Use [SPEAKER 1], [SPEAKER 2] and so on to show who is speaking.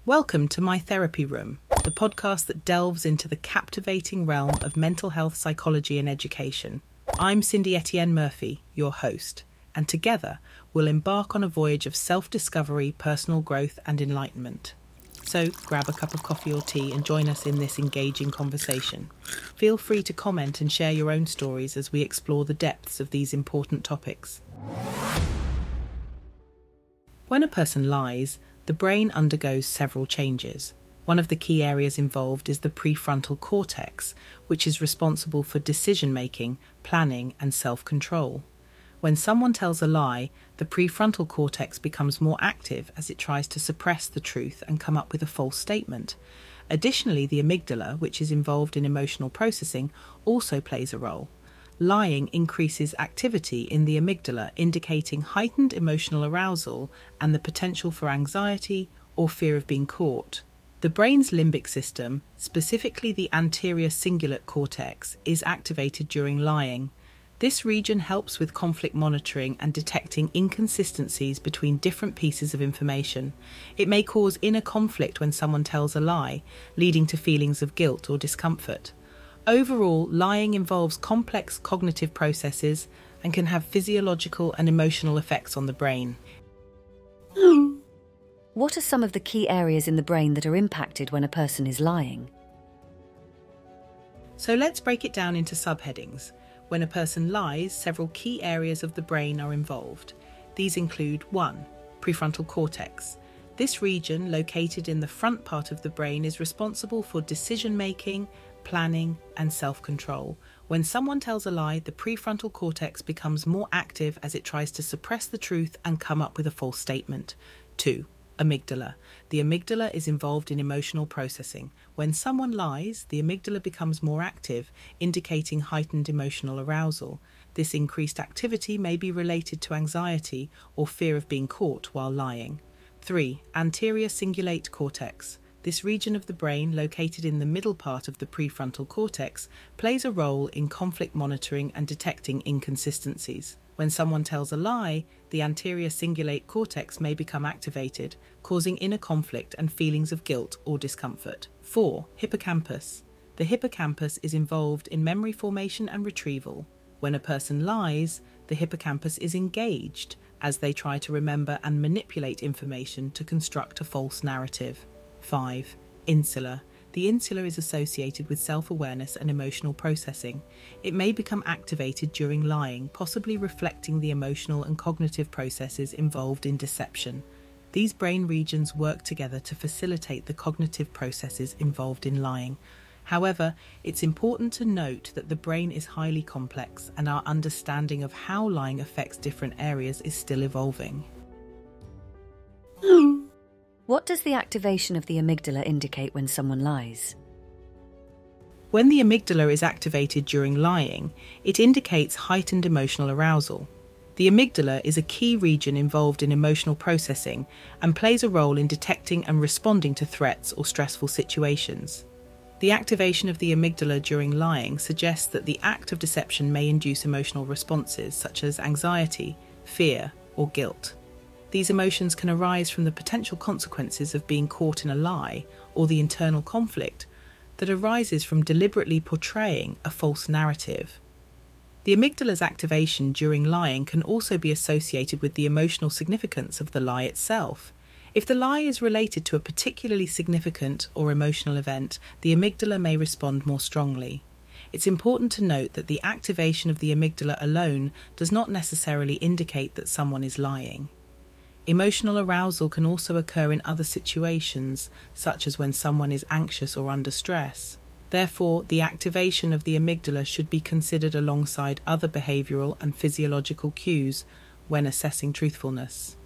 [SPEAKER 1] Welcome to My Therapy Room, the podcast that delves into the captivating realm of mental health psychology and education. I'm Cindy Ettienne-Murphy, your host, and together we'll embark on a voyage of self-discovery, personal growth and enlightenment. So grab a cup of coffee or tea and join us in this engaging conversation. Feel free to comment and share your own stories as we explore the depths of these important topics. When a person lies, the brain undergoes several changes. One of the key areas involved is the prefrontal cortex, which is responsible for decision-making, planning, and self-control. When someone tells a lie, the prefrontal cortex becomes more active as it tries to suppress the truth and come up with a false statement. Additionally, the amygdala, which is involved in emotional processing, also plays a role. Lying increases activity in the amygdala, indicating heightened emotional arousal and the potential for anxiety or fear of being caught. The brain's limbic system, specifically the anterior cingulate cortex, is activated during lying. This region helps with conflict monitoring and detecting inconsistencies between different pieces of information. It may cause inner conflict when someone tells a lie, leading to feelings of guilt or discomfort. Overall, lying involves complex cognitive processes and can have physiological and emotional effects on the brain.
[SPEAKER 2] What are some of the key areas in the brain that are impacted when a person is lying?
[SPEAKER 1] So let's break it down into subheadings. When a person lies, several key areas of the brain are involved. These include 1. Prefrontal cortex. This region, located in the front part of the brain, is responsible for decision-making, planning, and self-control. When someone tells a lie, the prefrontal cortex becomes more active as it tries to suppress the truth and come up with a false statement. 2. Amygdala. The amygdala is involved in emotional processing. When someone lies, the amygdala becomes more active, indicating heightened emotional arousal. This increased activity may be related to anxiety or fear of being caught while lying. 3. Anterior cingulate cortex. This region of the brain, located in the middle part of the prefrontal cortex, plays a role in conflict monitoring and detecting inconsistencies. When someone tells a lie, the anterior cingulate cortex may become activated, causing inner conflict and feelings of guilt or discomfort. 4. Hippocampus. The hippocampus is involved in memory formation and retrieval. When a person lies, the hippocampus is engaged as they try to remember and manipulate information to construct a false narrative. 5. Insula. The insula is associated with self-awareness and emotional processing. It may become activated during lying, possibly reflecting the emotional and cognitive processes involved in deception. These brain regions work together to facilitate the cognitive processes involved in lying. However, it's important to note that the brain is highly complex and our understanding of how lying affects different areas is still evolving.
[SPEAKER 2] What does the activation of the amygdala indicate when someone lies?
[SPEAKER 1] When the amygdala is activated during lying, it indicates heightened emotional arousal. The amygdala is a key region involved in emotional processing and plays a role in detecting and responding to threats or stressful situations. The activation of the amygdala during lying suggests that the act of deception may induce emotional responses such as anxiety, fear, or guilt. These emotions can arise from the potential consequences of being caught in a lie or the internal conflict that arises from deliberately portraying a false narrative. The amygdala's activation during lying can also be associated with the emotional significance of the lie itself. If the lie is related to a particularly significant or emotional event, the amygdala may respond more strongly. It's important to note that the activation of the amygdala alone does not necessarily indicate that someone is lying. Emotional arousal can also occur in other situations, such as when someone is anxious or under stress. Therefore, the activation of the amygdala should be considered alongside other behavioral and physiological cues when assessing truthfulness.